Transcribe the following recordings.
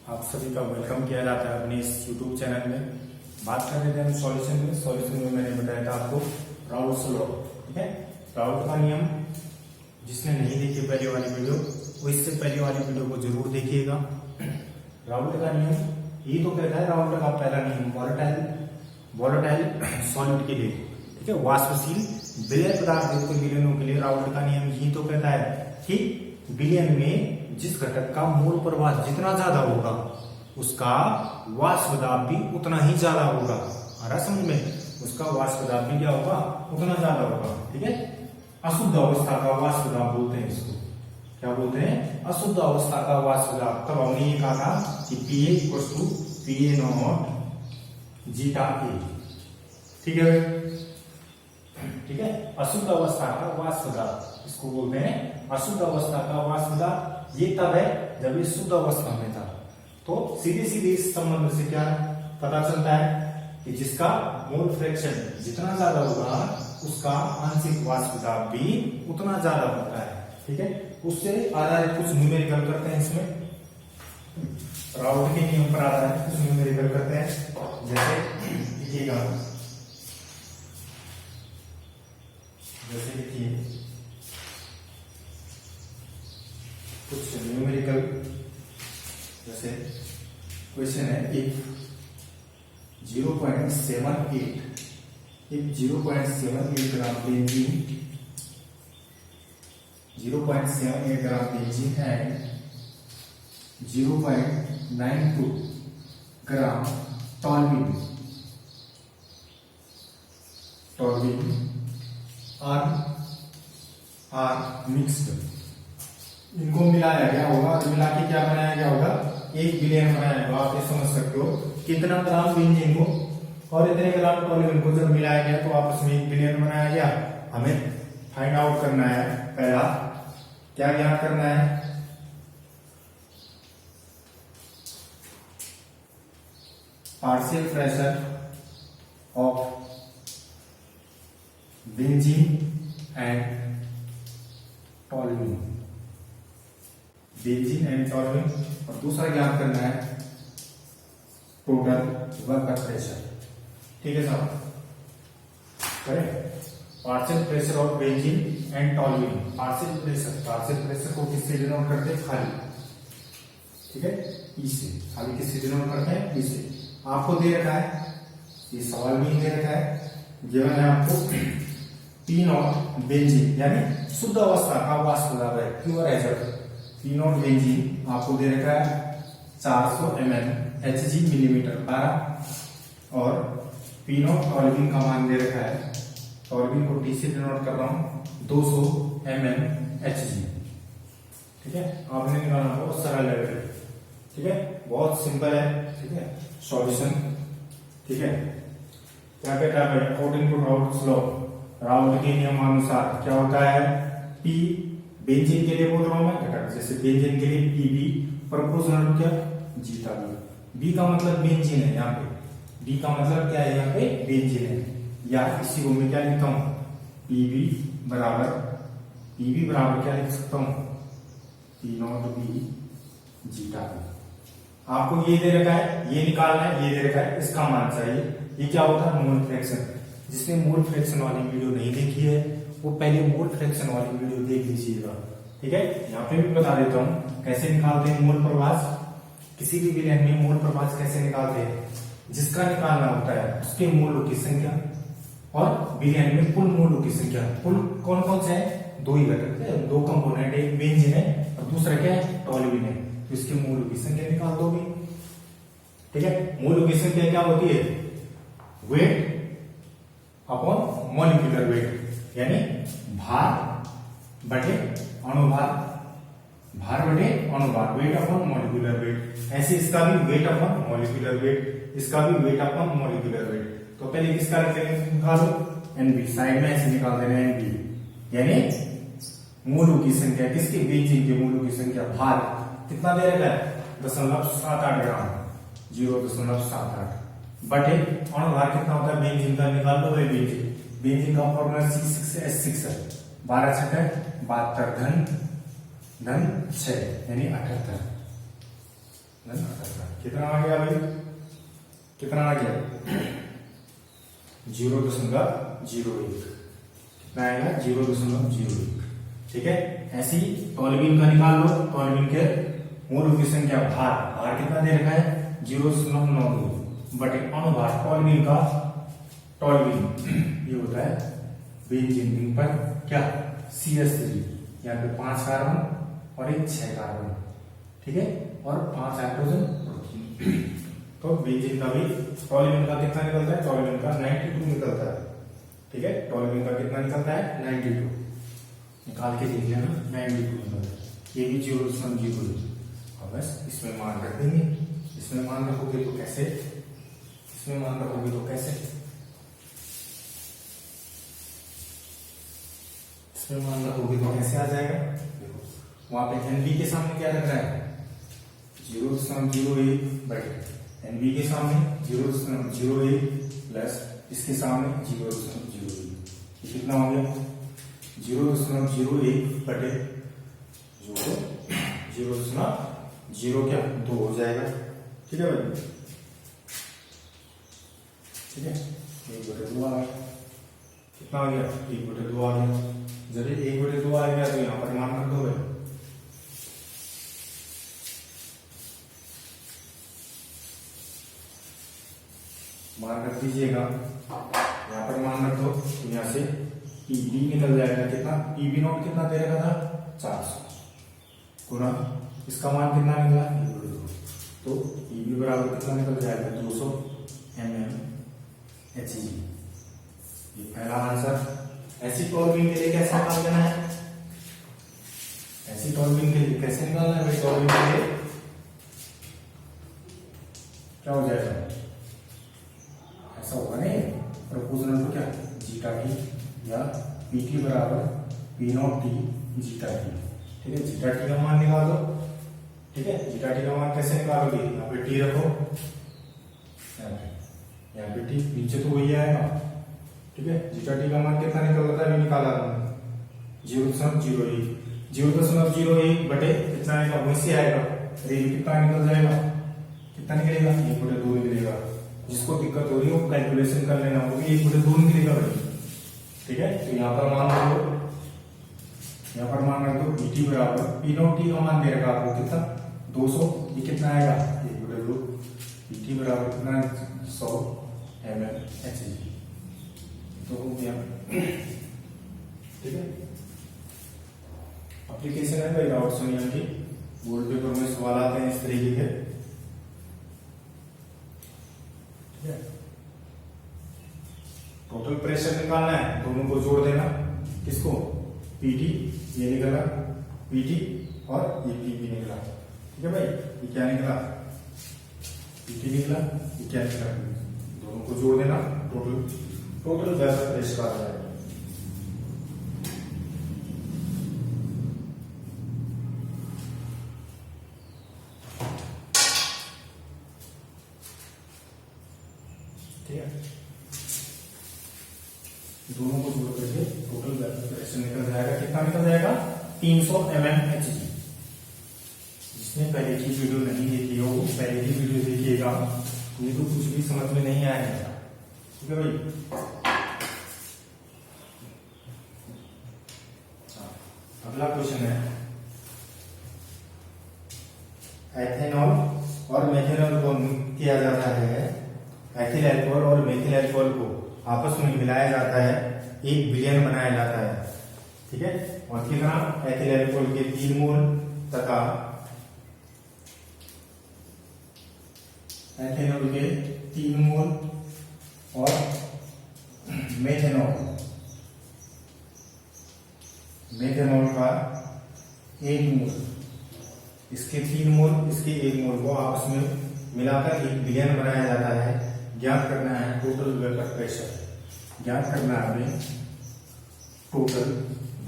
आप सभी का वेलकम किया जाता है अपने इस यूट्यूब चैनल में। बात कर रहे थे हम सॉल्यूशन में मैंने बताया था आपको राउल्ट्स लॉ। ठीक है, राउल्ट का नियम जिसने नहीं देखी पहले वाली वीडियो, वो इससे पहले वाली वीडियो को जरूर देखिएगा। राउल्ट का नियम ये तो कहता है, राउल्ट का पहला नियम वॉलेटाइल सॉलिड के लिए, ठीक है, वाष्पशील विलय पदार्थ युक्त विलयनों के लिए राउल्ट का नियम यही तो कहता है कि विलयन में जिस घटक का मोल प्रवाह जितना ज्यादा होगा उसका वाष्प दाब भी उतना ही ज्यादा होगा। आ रहा समझ में? उसका वाष्प दाब भी क्या होगा? उतना ज्यादा होगा। ठीक है, अशुद्ध अवस्था का वाष्प दाब बोलते हैं इसको। क्या बोलते हैं? अशुद्ध अवस्था का वाष्प दाब। तब हमने ये कहा था कि PA = PA not zeta A। ठीक है, ठीक है, अशुद्ध अवस्था का वाष्प दाब इसको बोलते हैं अशुद्ध अवस्था का वाष्प दाब। ये तब है जब ये शुद्ध अवस्था में था। तो सीधे सीधे इस संबंध से क्या पता चलता है कि जिसका मोल फ्रैक्शन जितना ज्यादा होगा उसका आंशिक वाष्प दाब भी उतना ज्यादा होता है। ठीक है, उससे आधारित कुछ न्यूमेरिकल करते हैं। इसमें राउल्ट के नियम पर आधारित कुछ न्यूमेरिकल करते हैं। जैसे लिखिएगा, जैसे लिखिए कुछ न्यूमेरिकल। जैसे क्वेश्चन है, if 0.78 gram benzene 0.78 gram benzene and 0.92 gram toluene are mixed, इनको मिलाया गया होगा। मिला के क्या बनाया गया होगा? 1 बिलियन बनाया होगा। आप ये समझ सकते हो कितना ग्राम बेंजीन को और इतने ग्राम टॉल्यूइन को जब मिलाया गया तो आपस में 1 बिलियन बनाया गया। हमें फाइंड आउट करना है, पहला क्या ज्ञात करना है? Partial pressure of benzene and toluene, benzene and toluene. और दूसरा ज्ञात करना है टोटल वर्क प्रेशर। ठीक है साहब, correct. Partial pressure of benzene and toluene. Partial pressure को किससे डिनोट करते हैं? खाली, ठीक है, ई से। खाली किससे डिनोट करते हैं? ई से। आपको दे रखा है, ये सवाल भी दे रखा है, गिवन है आपको P नॉट बेंजीन यानी शुद्ध अवस्था का वाष्प दाब है, प्योर एजर। P नॉट बेंजीन आपको दे रखा है 400 ml Hg मिलीमीटर 12 और P नॉट टॉल्यूइन का मान दे रखा है, टॉल्यूइन को T से डिनोट कर रहा हूं 200 ml Hg। ठीक है, आपने निकालना बहुत सरल है। ठीक है, बहुत सिंपल है। ठीक है, सॉल्यूशन। ठीक है, क्या कहता है? According to Raoult's law, Raoult के नियमानुसार क्या होता है? P बेंजीन के लिए बोल रहा हूं मैं घटक, जैसे बेंजीन के लिए PB प्रोपोर्शनल क्या? Zeta B। B का मतलब बेंजीन है यहाँ पे। B का मतलब क्या है? यहाँ पे बेंजीन है। या इसी को मैं क्या लिखता हूँ? PB बराबर क्या लिख सकता हूँ? P not B zeta B। आपको ये दे रखा है, ये निकालना है, ये दे रखा है, इसका मान चाहिए। ये क्या होता है? Mole fraction. जिसने मोल फ्रैक्शन वाली वीडियो नहीं देखी है वो पहले मोल फ्रैक्शन वाली वीडियो देख लीजिएगा। ठीक है, यहाँ पे भी बता देता हूँ कैसे निकालते हैं मोल प्रवाह। किसी भी विलयन में मोल प्रवाह कैसे निकालते हैं? जिसका निकालना होता है उसके मोलों की संख्या और विलयन में कुल मोलों की संख्या। कुल कौन कौन से है? 2 ही घटक है, 2 कंपोनेंट, एक बेंजीन है और दूसरा क्या है? टॉल्यूइन है। तो इसके मोलों की संख्या निकाल दोगे। ठीक है, मोलों की संख्या क्या होती है? वेट अपॉन मॉलिक्यूलर वेट, यानी भार बटे अणुभार, भार बटे अणुभार, वेट अपॉन मॉलिक्यूलर वेट। ऐसे इसका भी वेट अपॉन मॉलिक्यूलर वेट, इसका भी वेट अपॉन मॉलिक्यूलर वेट। तो पहले किसका निकालो? NB। साइड में ऐसे निकाल देना है NB, यानी मोलों की संख्या। किसके? बेंजीन के मोलों की संख्या। भार कितना दे रखा है? 0.78 ग्राम, 0.78 बटे अणुभार कितना होता है? बेंजीन का निकाल लो भाई। बेंजीन का फॉर्मूला C6H6 है। 12 छठे 72 धन 6 यानी 78 धन 78। कितना आ गया भाई, कितना आ गया 0.01, कितना आएगा 0.01। ठीक है, ऐसी टॉल्यूइन का निकाल लो, टॉल्यूइन के मूल की संख्या भार, भार कितना दे रखा है 0.92 बटे अनुभार टॉल्यूइन का, टॉल्यूइन ये होता है बेंजीन रिंग पर क्या CH3, यहाँ पे 5 कार्बन और एक 6 कार्बन, ठीक है, और 5 हाइड्रोजन प्रोटीन। तो बेंजीन का भी टॉल्यूइन का कितना निकलता है, टॉल्यूइन का 92 निकलता है। ठीक है, टॉल्यूइन का कितना निकलता है 92, निकाल के देख लेना 92 निकलता है, ये भी 0.0। और बस इसमें मान रख देंगे, इसमें मान रखोगे तो कैसे, इसमें मान रखोगे तो कैसे, इसमें मान रखोगे तो कैसे आ जाएगा। देखो वहां पे NB के सामने क्या रख रहा है 0.01 बटे NB के सामने 0.01 प्लस इसके सामने 0.01, ये कितना हो गया 0.01 बटे 0.0 क्या 2 हो जाएगा। ठीक है भाई, ठीक है, 1/2 आ गया, कितना आ गया 1/2 आ गया। जब 1/2 आ गया तो यहाँ पर मान रख दो भाई, मान रख दीजिएगा, यहाँ पर मान रख दो तो यहाँ से EB निकल जाएगा, कितना EB0 कितना दे रखा था 400 गुना इसका मान कितना निकला 1/2, तो EB बराबर कितना निकल जाएगा 200 mmHg। ये पहला आंसर। ऐसी टॉल्यूइन के लिए कैसे निकाल देना है, ऐसी टॉल्यूइन के लिए कैसे निकालना है भाई, टॉल्यूइन के लिए क्या हो जाएगा, ऐसा होगा नहीं प्रोपोर्शनल तो क्या जीटा टी या PT बराबर P0T जीटा टी। ठीक है, जीटा टी का मान निकाल दो। ठीक है, जीटा टी का मान कैसे निकालोगे, यहाँ पे T रखो, यहाँ पे T, नीचे तो वही आएगा। ठीक है, जीटा टी का मान कितना निकल रहा है, अभी निकाला 0.01, 0.01 बटे कितना आएगा वहीं से आएगा, रेल कितना निकल जाएगा, कितना निकलेगा 1/2 निकलेगा। जिसको दिक्कत हो रही है वो कैलकुलेशन कर लेना, वो भी 1/2 निकलेगा भाई। ठीक है, तो यहाँ पर मान रख दो, यहाँ पर मान रख दो PT बराबर P0T का मान दे रखा आपको कितना 200, ये कितना आएगा 1/2, PT बराबर कितना 100 mmHg, तो हो गया। ठीक है, एप्लीकेशन है भाई राउट्स नियम की, बोर्ड पेपर में सवाल आते हैं इस तरीके के। ठीक है, टोटल प्रेशर निकालना है, दोनों को जोड़ देना, किसको PT, ये निकला PT और ये PB निकला। ठीक है भाई, ये क्या निकला PT निकला, ये क्या निकला, दोनों को जोड़ देना, टोटल वेपर प्रेशर आ जाएगा। ठीक है, दोनों को जोड़ करके टोटल वेपर प्रेशर निकल जाएगा, कितना निकल जाएगा 300 mmHg। जिसने पहले की वीडियो नहीं देखी हो पहले की वीडियो देखिएगा, ये तो कुछ भी समझ में नहीं आएगा। ठीक है भाई, अगला क्वेश्चन है, एथेनॉल और मेथेनॉल को किया जाता है, एथिल अल्कोहल और मेथिल अल्कोहल को आपस में मिलाया जाता है, एक विलयन बनाया जाता है। ठीक है, और कितना एथिल अल्कोहल के 3 मोल तथा एथेनॉल के 3 मोल और मेथेनॉल का 1 मोल, इसके 3 मोल इसके 1 मोल को आपस में मिलाकर एक विलयन बनाया जाता है। ज्ञात करना है टोटल वेपर प्रेशर, ज्ञात करना है हमें total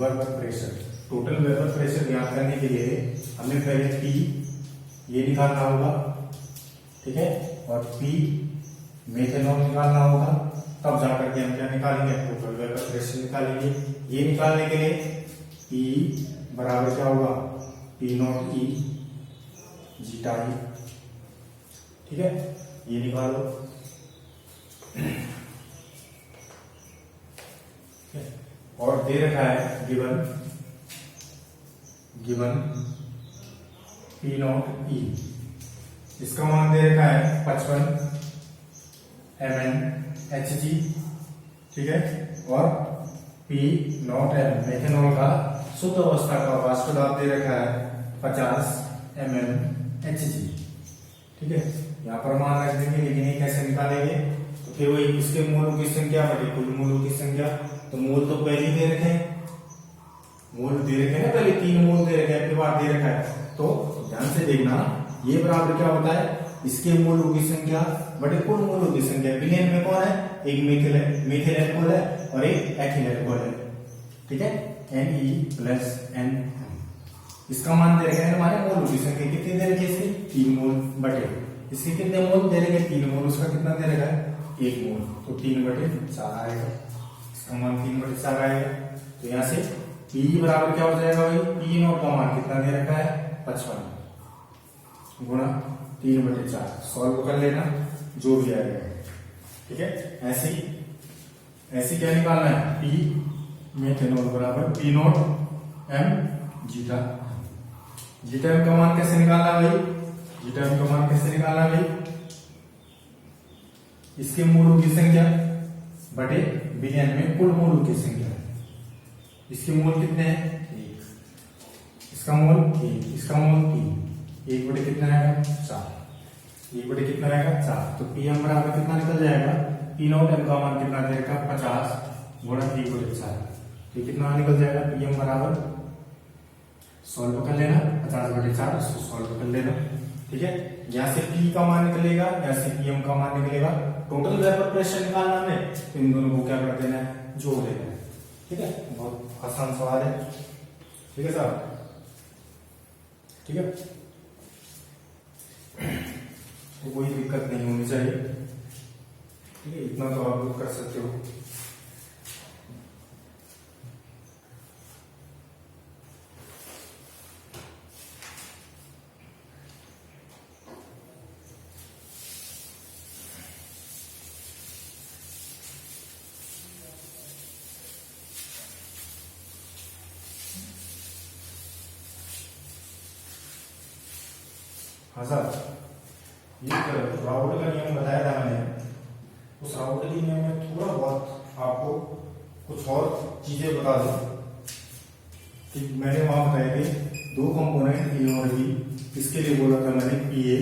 vapour pressure. Total vapour pressure ज्ञात करने के लिए हमें पहले P ये निकालना होगा, ठीक है, और P मेथेनॉल निकालना होगा, तब जाकर के हम क्या निकालेंगे टोटल वेपर प्रेशर निकालेंगे। ये निकालने के लिए P बराबर क्या होगा P0E जीटा E, ठीक है, ये निकालो। और दे रखा है गिवन पी नॉट ई, इसका मान दे रखा है 55 MnHg, ठीक है, और पी नॉट एम मेथेनॉल का शुद्ध अवस्था का वाष्प दाब दे रखा है 50 mmHg, ठीक है। यहाँ पर मान रख देंगे, लेकिन ये कैसे निकालेंगे, तो फिर वही इसके मोलों की संख्या बटे कुल मोलों की संख्या, तो मोल तो पहले ही दे रखे हैं, मोल दे रखे हैं पहले 3 मोल दे रखे हैं, फिर बार दे रखा है, तो ध्यान से देखना ये बराबर क्या होता है, इसके मोलों की संख्या बटे कुल मोलों की संख्या। विलेन में कौन है, एक मिथिल एल्कोहल है और एक एथिल एल्कोहल है, ठीक है, Ne+N। इसका मान दे रखे हैं हमारे मोलों की संख्या, कितनी दे रखी है इसकी 3 मोल बटे इसके कितने मोल दे रखे 3 मोल, उसका कितना दे रखा है 1 मोल, तो 3/4 आएगा, इसका मान 3/4 आएगा। तो यहाँ से P बराबर क्या हो जाएगा भाई, P नॉट का मान कितना दे रखा है 55 गुणा 3/4, सॉल्व कर लेना जो भी आएगा, ठीक है। ऐसे क्या निकालना है, P मेथेनॉल बराबर P not M zeta. Zeta M का मान कैसे निकालना है भाई, जीटा M का मान कैसे निकालना है भाई, इसके मोलों की संख्या बटे विलयन में कुल मोलों की संख्या। इसके मोल कितने हैं 1, इसका मोल 1, इसका मोल 3, 1 बटे कितना आएगा 4, 1 बटे कितना आएगा 4, तो Pm बराबर कितना निकल जाएगा, P नॉट M का मान कितना देगा 50 गुणा 1/4, तो कितना निकल जाएगा Pm बराबर, सॉल्व कर लेना 50/4, इसको सॉल्व कर लेना, ठीक है। यहाँ से P का मान निकलेगा, यहाँ से Pm का मान निकलेगा, टोटल वेपर प्रेशर निकालना है, तो इन दोनों को क्या कर देना है, जोड़ देना है, ठीक है। बहुत आसान सवाल है, ठीक है साहब, ठीक है, तो कोई दिक्कत नहीं होनी चाहिए, ठीक है, इतना तो आप लोग कर सकते हो। हाँ सर, ये राउट का नियम बताया था मैंने, उस राउट के नियम में थोड़ा बहुत आपको कुछ और चीजें बता दूं कि मैंने वहां बताए थे 2 कंपोनेंट ए और बी, इसके लिए बोला था मैंने पी ए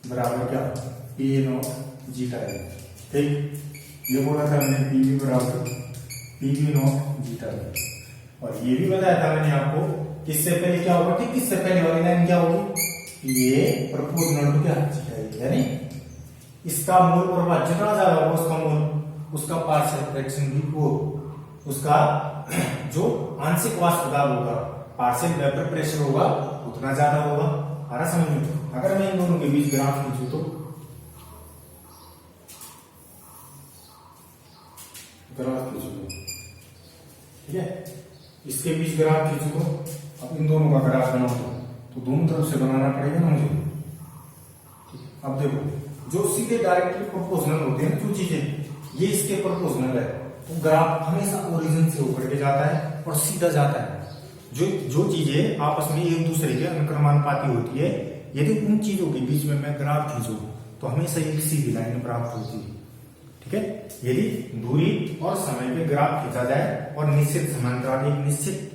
बराबर क्या, पी ए नॉट जीटा है, ठीक, ये बोला था मैंने पी बी बराबर पी बी नॉट जीटा है, और ये भी बताया था मैंने आपको किससे पहले क्या होगा, ठीक, किससे पहले वाली लाइन क्या होगी, ये प्रोपोर्शनल टू क्या जीटा, यानी इसका मोल प्रभाव जितना ज्यादा होगा उसका मोल, उसका पार्शियल फ्रैक्शन भी वो, उसका जो आंशिक वाष्प दाब होगा, पार्शियल वेपर प्रेशर होगा उतना ज्यादा होगा। आ रहा समझ में, अगर मैं इन दोनों के बीच ग्राफ खींचू तो ग्राफ खींचू, ठीक है, इसके बीच ग्राफ खींचू तो अब इन दोनों का ग्राफ बनाओ तो दोनों तरफ से बनाना पड़ेगा ना मुझे। अब देखो जो सीधे डायरेक्टली प्रोपोर्शनल होते हैं जो चीजें, ये इसके प्रोपोर्शनल है, तो ग्राफ हमेशा ओरिजिन से होकर के जाता है और सीधा जाता है। जो चीजें आपस में एक दूसरे के अनुक्रमानुपाती होती है, यदि उन चीजों के बीच में मैं ग्राफ खींचूं तो हमेशा एक सीधी लाइन प्राप्त होती है, ठीक है। यदि दूरी और समय पे ग्राफ खींचा जाए और निश्चित समांतराल एक निश्चित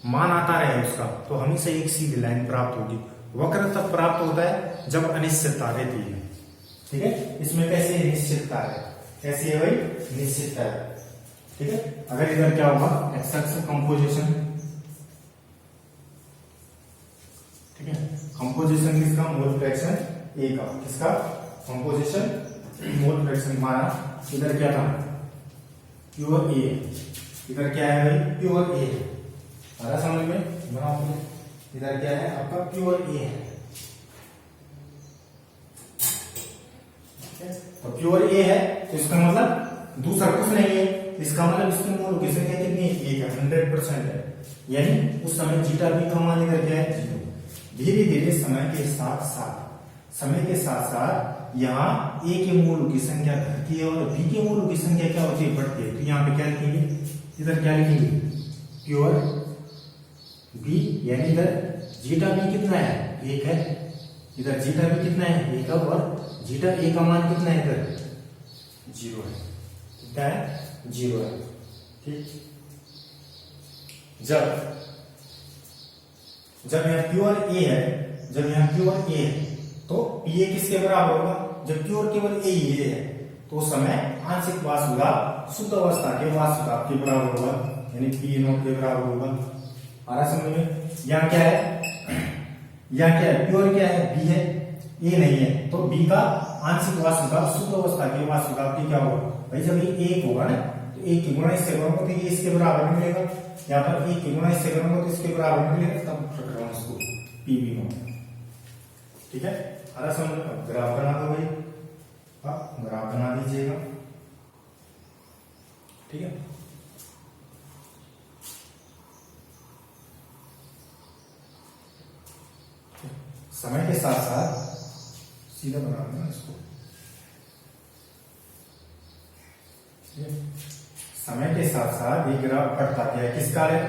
मान आता रहे उसका, तो हमेशा एक सीधी लाइन प्राप्त होगी। वक्र तब प्राप्त होता है जब अनिश्चितता रहती है, ठीक है। इसमें कैसे निश्चितता है, कैसी है भाई, निश्चितता है, ठीक है। अगर इधर क्या होगा, एक्स एक्सिस कंपोजिशन, ठीक है, कंपोजिशन किसका, मोल फ्रैक्शन ए का, किसका कंपोजिशन मोल फ्रैक्शन, हमारा इधर क्या था प्योर ए, इधर क्या है भाई प्योर ए, सारा समझ में बनाओ, इधर क्या है आपका प्योर ए है, तो प्योर ए है, तो इसका मतलब दूसरा कुछ नहीं है, इसका मतलब इसकी मोल की संख्या कितनी है, 100% है, यानी उस समय जीटा भी का मान इधर क्या है, धीरे धीरे समय के साथ साथ समय के साथ साथ यहाँ ए के मोलों की संख्या घटती है और बी के मोलों की संख्या क्या होती है, बढ़ती है। तो यहाँ पे क्या लिखेंगे, इधर क्या लिखेंगे, प्योर बी, यानी इधर जीटा बी कितना है, 1 है, इधर जीटा बी कितना है, 1 है, और जीटा ए का मान कितना है, इधर 0 है, कितना है, 0 है। ठीक, जब यहाँ प्योर ए है, जब यहाँ प्योर ए है तो पी ए किसके बराबर होगा, जब प्योर केवल ए ही है तो उस समय आंशिक वाष्प घात शुद्ध अवस्था के वाष्प घात के बराबर होगा, यानी पी नॉट के बराबर होगा। आ रहा समझ में। यहाँ क्या है, यहाँ क्या है, प्योर क्या है, बी है, ए नहीं है, तो बी का आंशिक वाष्प घात शुद्ध अवस्था के वाष्प घात की क्या होगा भाई, जब ये 1 होगा ना तो 1 की गुणा इससे करूंगा तो ये इसके बराबर नहीं मिलेगा, यहाँ पर 1 की गुणा इससे करूंगा तो इसके बराबर नहीं मिलेगा, तब रख रहा हूं इसको पीबी नॉट। ठीक है, अरे समझ लो, ग्राफ बना दो भाई, आप ग्राफ बना दीजिएगा। ठीक है, समय के साथ साथ सीधा बना देना इसको। समय के साथ साथ ये ग्राफ बढ़ता गया है,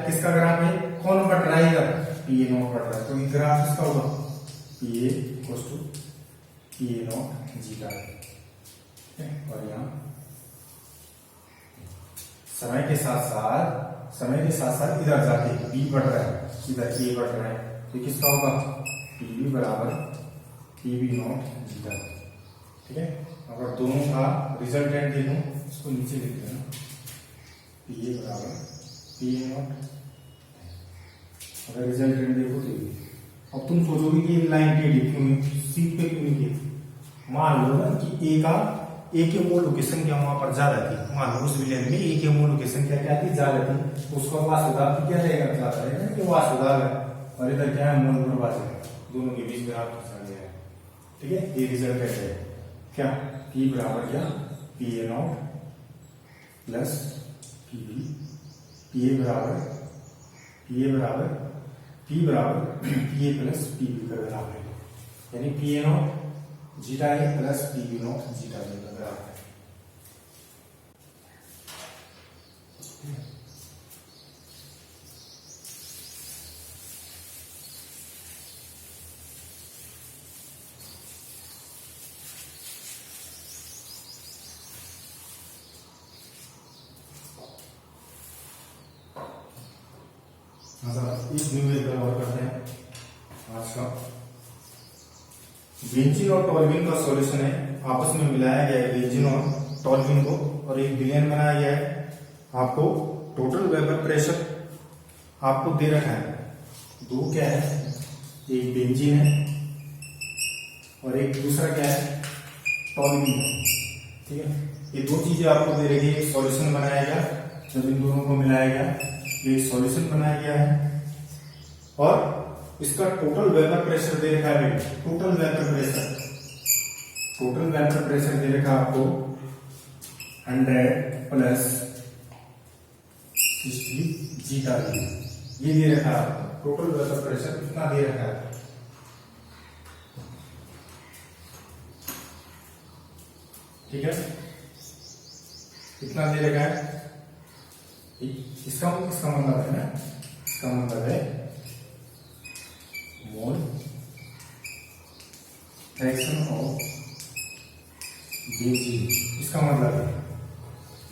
किसका ग्राफ है, कौन बढ़ रहा है, इधर पी ए नॉट बढ़ रहा है, तो ये ग्राफ किसका होगा, P A equals to P A not zeta है। और यहाँ समय के साथ साथ इधर जाके बी बढ़ रहा है, इधर ए बढ़ रहा है, तो किसका होगा, पीबी बराबर पीबी नॉट जीटा। ठीक है, अगर दोनों का रिजल्टेंट देखूं, इसको नीचे लिख देना, पी ए बराबर पी ए नॉट, अगर रिजल्टेंट देखो तो अब तुम सोचोगे कि लाइन टेढ़ी क्यों नहीं, सीट पे क्यों नहीं की, मान लो ना कि ए के मोलों की संख्या वहां पर ज्यादा थी, मान लो उस विलयन में ए के मोलों की संख्या क्या थी, ज्यादा थी, तो उसका वाष्प घात क्या रहेगा, ज्यादा रहेगा, कि वाष्प घात है, और इधर क्या है, मोल प्रभाजित, दोनों के बीच ग्राफ खींचा गया है। ठीक है, ये रिजल्ट है क्या, पी बराबर क्या, P A not plus PB, P A बराबर पी ए प्लस पीबी का ग्राफ है, यानी P A not zeta A plus PB not zeta A का ग्राफ है। इस न्यूमेरिकल और करते हैं आज का। बेंजीन और टॉल्यूइन का सॉल्यूशन है, आपस में मिलाया गया है बेंजीन और टॉल्यूइन को, और एक विलयन बनाया गया है। आपको टोटल वेपर प्रेशर आपको दे रखा है, दो क्या है, एक बेंजीन है और एक दूसरा क्या है, टॉल्यूइन है। ठीक है, ये दो चीजें आपको दे रही है, एक सॉल्यूशन बनाया गया, जब इन दोनों को मिलाया गया ये सॉल्यूशन बनाया गया है, और इसका टोटल वेपर प्रेशर दे रखा है, टोटल वेपर प्रेशर दे रखा है आपको 100 प्लस 60 जीटा, ये दे रखा है आपको, टोटल वेपर प्रेशर कितना दे रखा है, ठीक है, कितना दे रखा है, इसका मतलब है ना, इसका मतलब है मोल फ्रैक्शन ऑफ बेंजीन, इसका मतलब है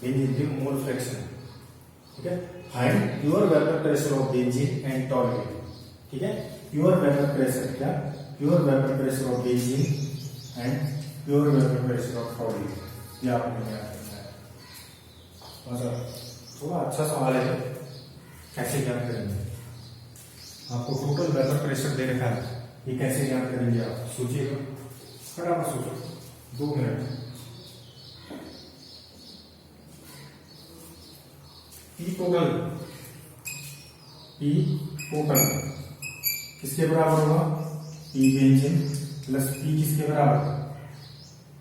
बेंजीन मोल फ्रैक्शन। ठीक है, find pure vapour pressure of benzene and toluene. ठीक है, प्योर वेपर प्रेशर क्या, pure vapour pressure of benzene and pure vapour pressure of toluene, ये आपने याद रखना है। मतलब थोड़ा अच्छा सवाल है, कैसे ज्ञान करेंगे, आपको टोटल वेपर प्रेशर दे रखा है, ये कैसे ज्ञान करेंगे आप, सोचिएगा, फटाफट सोचो, 2 मिनट। पी टोटल किसके बराबर होगा, पी बेंजीन प्लस पी किसके बराबर,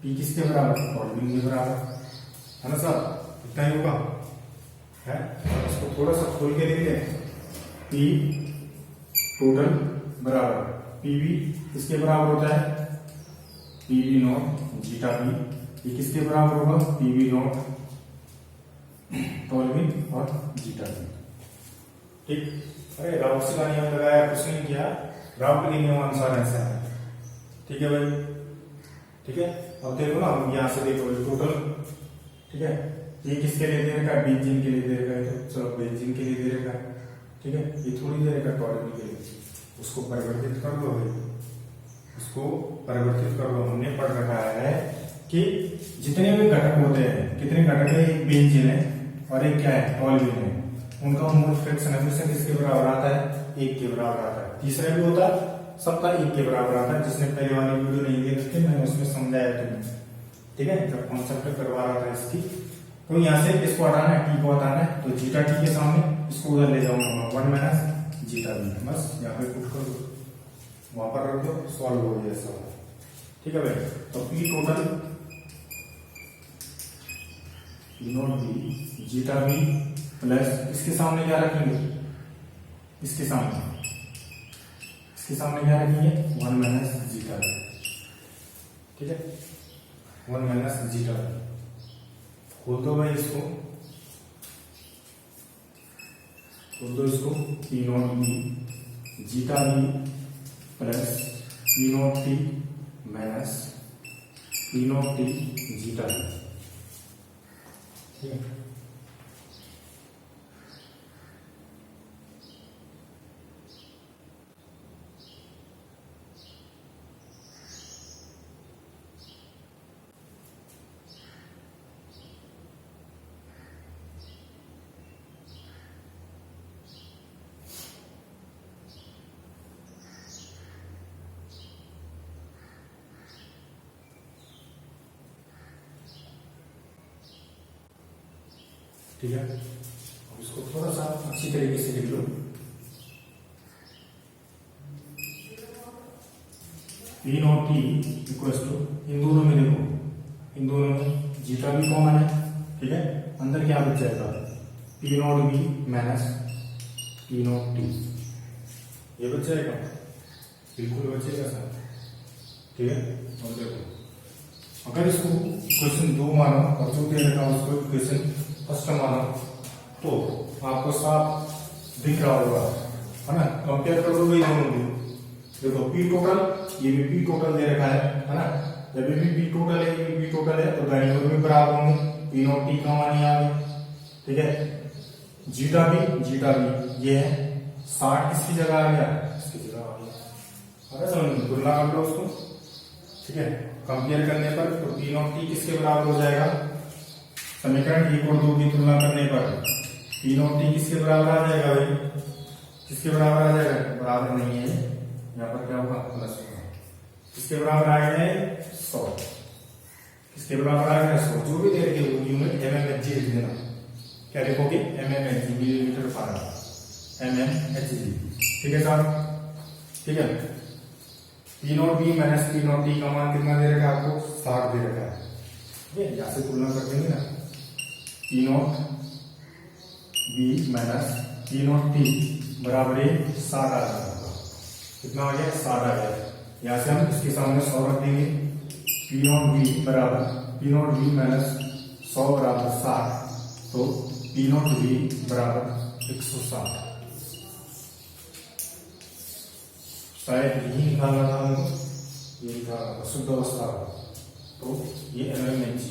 पी किसके बराबर, टॉल्यूइन के बराबर, है ना सर, इतना ही होगा है। इसको थोड़ा सा खोल के देख लें, पी टोटल बराबर पीबी किसके बराबर होता है, P V naught zeta B, ये किसके बराबर होगा, पी वी नॉट टॉल्विन और जीटा बी। ठीक, अरे राउल्स का नियम लगाया, कुछ नहीं किया, राउल्ट के नियम अनुसार ऐसा है। ठीक है भाई, ठीक है। अब देखो ना, हम यहां से देखो टोटल, ठीक है, ये किसके लिए दे रखा है, बेंजीन के लिए दे रखा है, तो चलो बेंजीन के लिए दे रखा है, ठीक है। ये थोड़ी दे रखा है टॉल्विन के लिए, उसको परिवर्तित कर दो भाई, उसको परिवर्तित कर दो। हमने पढ़ रखा है कि जितने भी घटक होते हैं, कितने घटक है, एक बेंजीन है और एक क्या है, टॉल्विन है, उनका मोल फ्रैक्शन हमेशा किसके बराबर आता है, 1 के बराबर आता है। तीसरा भी होता है, सबका 1 के बराबर आता है। जिसने पहले वाली वीडियो नहीं देख थी, मैंने उसमें समझाया तुम्हें, ठीक है, जब कॉन्सेप्ट करवा रहा था इसकी। तो यहाँ से इसको हटाना है, टी को हटाना है, तो जीटा टी के सामने इसको उधर ले जाऊंगा, 1 माइनस जीटा बी, बस यहाँ पे पुट कर दो, वहां पर रख दो, सॉल्व हो गया सब। ठीक है भाई, तो P total P naught B zeta B plus इसके सामने क्या रखेंगे, इसके सामने क्या रखेंगे, 1 माइनस जीटा बी, ठीक है, 1 माइनस जीटा बी। खोल दो भाई इसको, खोल दो इसको, P naught B zeta B plus P not T minus P not T zeta B, ठीक है। ठीक है, अब इसको थोड़ा सा अच्छी तरीके से लिख लो। P not T equals to, इन दोनों में देखो, इन दोनों में जीटा भी कॉमन है, ठीक है, अंदर क्या बच जाएगा, P naught B minus P not T, ये बच जाएगा, बिल्कुल बचेगा सर, ठीक है। और देखो, अगर इसको क्वेश्चन 2 मानो और जो दे रखा उसको क्वेश्चन फर्स्ट मानो, तो आपको साफ दिख रहा होगा, है ना। कंपेयर कर दो भाई दोनों भी, देखो पी टोटल, ये भी पी टोटल दे रखा है ना, जब भी पी टोटल है, ये भी पी टोटल है, तो दाईं ओर में बराबर होंगे, पी नॉट टी का मान आ गया, ठीक है। जीटा भी ये है 60, किसकी जगह आ गया, इसकी जगह आ गया, अरे समझ तुलना कर लो उसको, ठीक है। कंपेयर करने पर तो पी नॉट टी किसके बराबर हो जाएगा, समीकरण 1 और 2 की तुलना करने पर पी नॉट टी किसके बराबर आ जाएगा भाई, किसके बराबर आ जाएगा, बराबर नहीं है, यहाँ पर क्या होगा, प्लस होगा, किसके बराबर आएगा, 100, किसके बराबर आएगा, 100, जो भी दे रखे यूनिट mmHg लिख देना, क्या लिखोगे, mmHg, मिलीमीटर पर mmHg, ठीक है साहब, ठीक है। P naught B minus P not T का मान कितना दे रखा है आपको, 60 दे रखा है, ठीक है, यहाँ से तुलना कर देंगे ना, P naught B minus P not T बराबर 60 आ जाएगा, कितना आ गया, 60 आ गया। यहाँ से हम इसके सामने 100 रख देंगे, पी नॉट बी बराबर पी नॉट बी माइनस 100 बराबर 60, तो पी नॉट बी बराबर 160, शायद यही निकालना था हमको, ये निकालना था शुद्ध अवस्था, तो ये mmHg,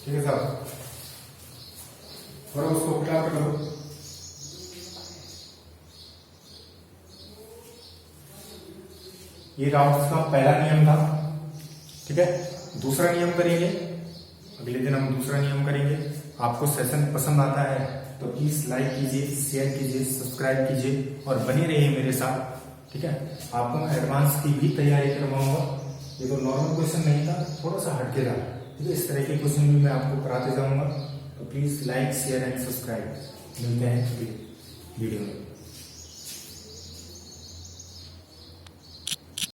ठीक है साहब। और उसको क्या करो, ये राउल्स का पहला नियम था, ठीक है। दूसरा नियम करेंगे, अगले दिन हम दूसरा नियम करेंगे। आपको सेशन पसंद आता है तो प्लीज लाइक कीजिए, शेयर कीजिए, सब्सक्राइब कीजिए और बने रहिए मेरे साथ, ठीक है। आपको मैं एडवांस की भी तैयारी करवाऊंगा, ये तो नॉर्मल क्वेश्चन नहीं था, थोड़ा सा हटके था, ठीक है। इस तरह के क्वेश्चन भी मैं आपको कराते जाऊंगा, तो please like share and subscribe. मिलते हैं वीडियो में।